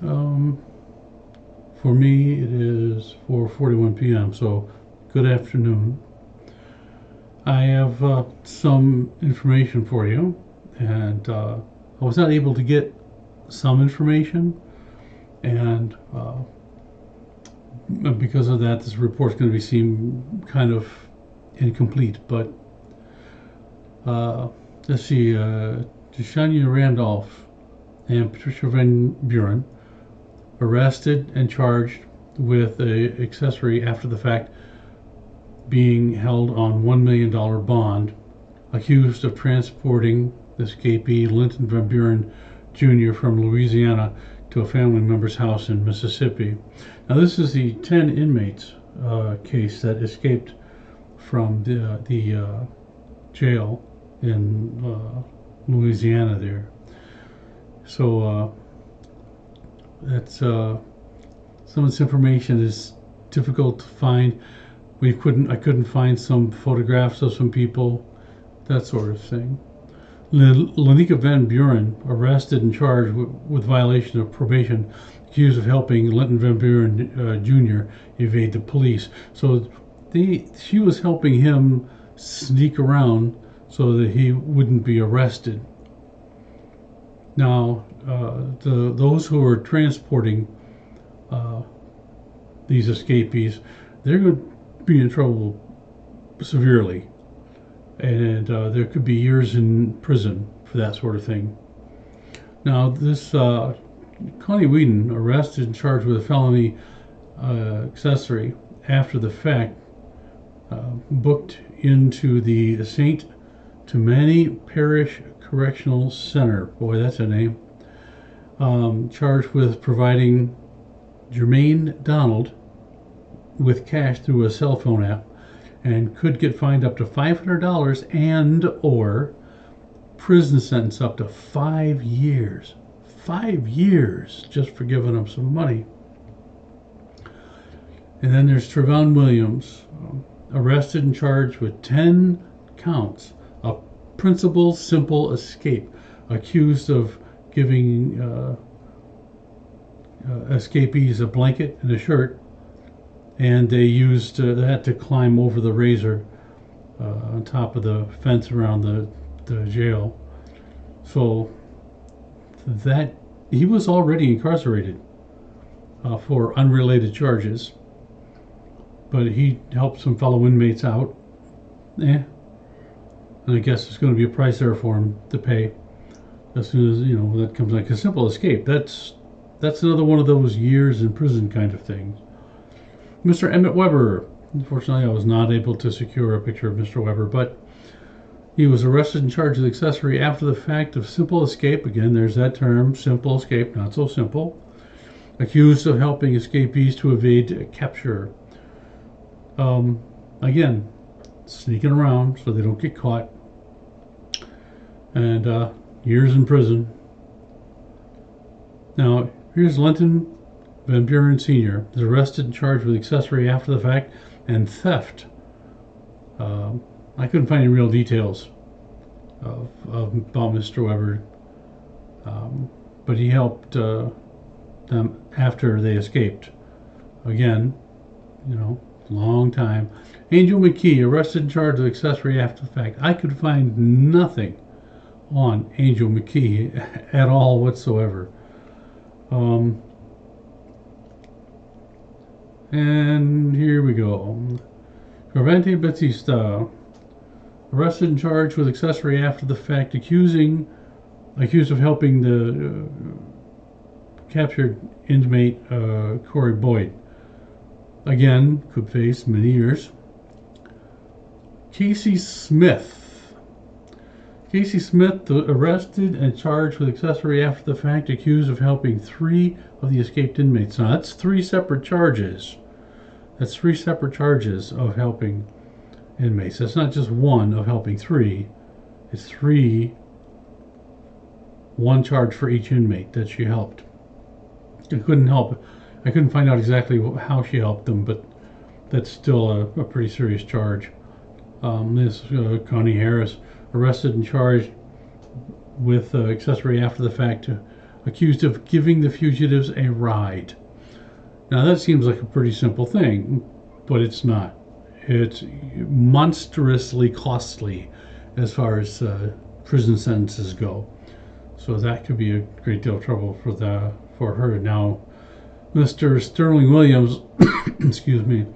Um, for me, it is 4:41 p.m. So, good afternoon. I have some information for you, and I was not able to get some information, and because of that, this report's going to be seen kind of incomplete. But uh, let's see, Deshaun Randolph and Patricia Van Buren arrested and charged with a accessory after the fact, being held on $1 million bond, accused of transporting the escapee Linton Van Buren Jr. from Louisiana to a family member's house in Mississippi. Now, this is the 10 inmates case that escaped from the jail in Louisiana there. So that's some of this information is difficult to find. I couldn't find some photographs of some people, that sort of thing. Lanika Van Buren, arrested and charged with violation of probation, accused of helping Linton Van Buren Jr. evade the police. So she was helping him sneak around so that he wouldn't be arrested. Now, those who are transporting these escapees, they're going to be in trouble severely, and there could be years in prison for that sort of thing. Now, this Connie Whedon, arrested and charged with a felony accessory after the fact, booked into the St. Tammany Parish Correctional Center. Boy, that's a name. Charged with providing Jermaine Donald with cash through a cell phone app, and could get fined up to $500 and or prison sentence up to 5 years. 5 years just for giving them some money. And then there's Trevon Williams, arrested and charged with 10 counts of principal simple escape, accused of giving escapees a blanket and a shirt, and they used that to climb over the razor on top of the fence around the jail. So that he was already incarcerated for unrelated charges, but he helped some fellow inmates out. And I guess there's going to be a price there for him to pay as soon as that comes like a simple escape. That's another one of those years in prison kind of things. Mr. Emmett Weber. Unfortunately, I was not able to secure a picture of Mr. Weber, but he was arrested and charged with accessory after the fact of simple escape. Again, there's that term, simple escape, not so simple. Accused of helping escapees to evade capture. Again, sneaking around so they don't get caught. And years in prison. Now, here's Linton Van Buren Sr. is arrested and charged with accessory after the fact and theft. I couldn't find any real details about Mr. Weber, but he helped them after they escaped. Again, long time. Angel McKee, arrested and charged with accessory after the fact. I could find nothing on Angel McKee at all whatsoever. And here we go. Corvante Batista, arrested and charged with accessory after the fact, accused of helping the captured inmate Corey Boyd. Again, could face many years. Casey Smith, arrested and charged with accessory after the fact, accused of helping 3 of the escaped inmates. Now, that's 3 separate charges. That's 3 separate charges of helping inmates. That's not just one of helping 3. It's 3, 1 charge for each inmate that she helped. I couldn't find out exactly how she helped them, but that's still a pretty serious charge. This Connie Harris, arrested and charged with accessory after the fact, accused of giving the fugitives a ride. Now that seems like a pretty simple thing, but it's not. It's monstrously costly as far as prison sentences go. So that could be a great deal of trouble for her. Now, Mr. Sterling Williams, excuse me,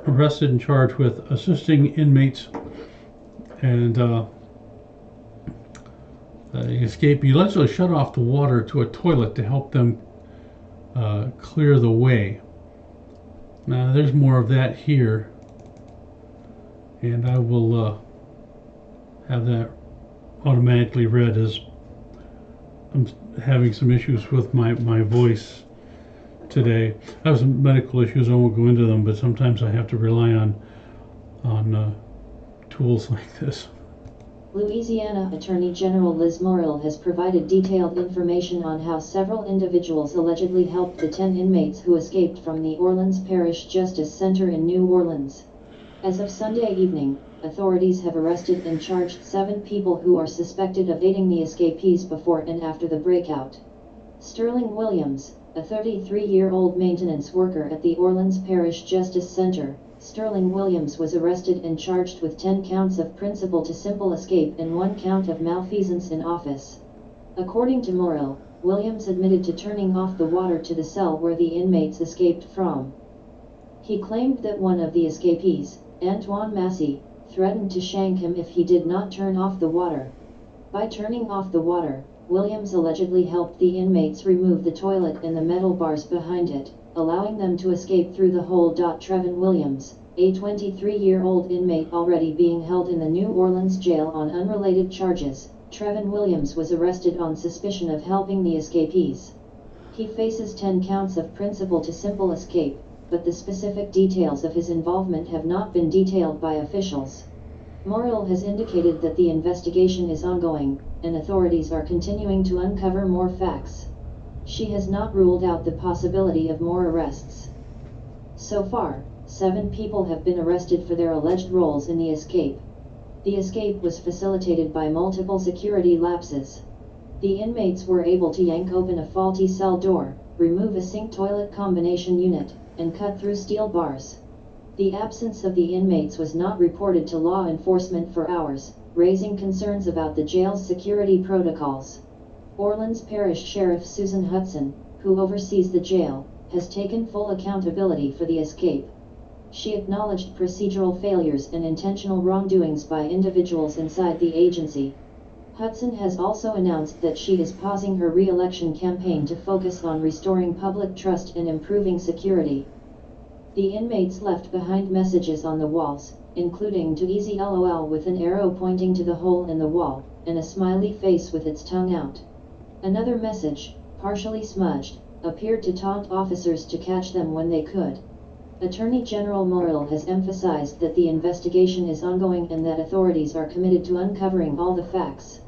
arrested and charged with assisting inmates and escape. He allegedly shut off the water to a toilet to help them clear the way. Now, there's more of that here, and I will have that automatically read as I'm having some issues with my voice today. I have some medical issues. I won't go into them, but sometimes I have to rely on tools like this. Louisiana Attorney General Liz Murrill has provided detailed information on how several individuals allegedly helped the 10 inmates who escaped from the Orleans Parish Justice Center in New Orleans. As of Sunday evening, authorities have arrested and charged 7 people who are suspected of aiding the escapees before and after the breakout. Sterling Williams, a 33-year-old maintenance worker at the Orleans Parish Justice Center, Sterling Williams was arrested and charged with 10 counts of principal to simple escape and 1 count of malfeasance in office. According to Murrill, Williams admitted to turning off the water to the cell where the inmates escaped from. He claimed that one of the escapees, Antoine Massey, threatened to shank him if he did not turn off the water. By turning off the water, Williams allegedly helped the inmates remove the toilet and the metal bars behind it, allowing them to escape through the hole. Trevin Williams, a 23-year-old inmate already being held in the New Orleans jail on unrelated charges, Trevin Williams was arrested on suspicion of helping the escapees. He faces 10 counts of principal to simple escape, but the specific details of his involvement have not been detailed by officials. Murrill has indicated that the investigation is ongoing, and authorities are continuing to uncover more facts. She has not ruled out the possibility of more arrests. So far, 7 people have been arrested for their alleged roles in the escape. The escape was facilitated by multiple security lapses. The inmates were able to yank open a faulty cell door, remove a sink-toilet combination unit, and cut through steel bars. The absence of the inmates was not reported to law enforcement for hours, raising concerns about the jail's security protocols. Orleans Parish Sheriff Susan Hudson, who oversees the jail, has taken full accountability for the escape. She acknowledged procedural failures and intentional wrongdoings by individuals inside the agency. Hudson has also announced that she is pausing her re-election campaign to focus on restoring public trust and improving security. The inmates left behind messages on the walls, including "to easy LOL" with an arrow pointing to the hole in the wall, and a smiley face with its tongue out. Another message, partially smudged, appeared to taunt officers to catch them when they could. Attorney General Murrill has emphasized that the investigation is ongoing and that authorities are committed to uncovering all the facts.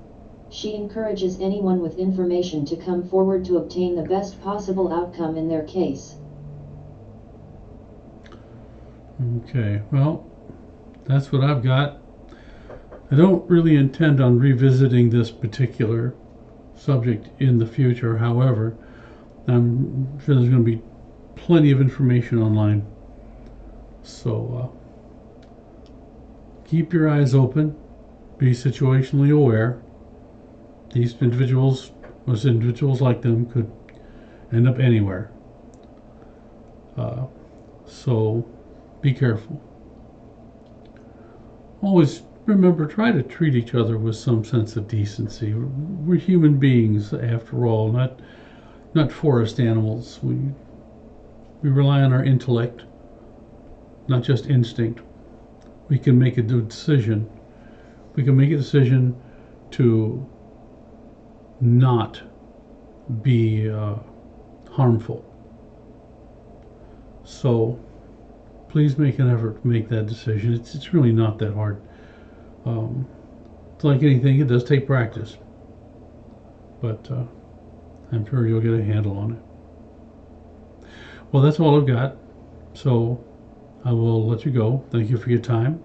She encourages anyone with information to come forward to obtain the best possible outcome in their case. Okay, well, that's what I've got. I don't really intend on revisiting this particular subject in the future. However, I'm sure there's going to be plenty of information online. So keep your eyes open, be situationally aware. These individuals, most individuals like them, could end up anywhere. So be careful. Always remember, try to treat each other with some sense of decency. We're human beings, after all, not forest animals. We rely on our intellect, not just instinct. We can make a decision. We can make a decision to not be harmful. So please make an effort to make that decision. It's really not that hard. It's like anything, it does take practice. But I'm sure you'll get a handle on it. Well, that's all I've got. So I will let you go. Thank you for your time.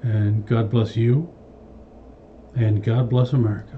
And God bless you. And God bless America.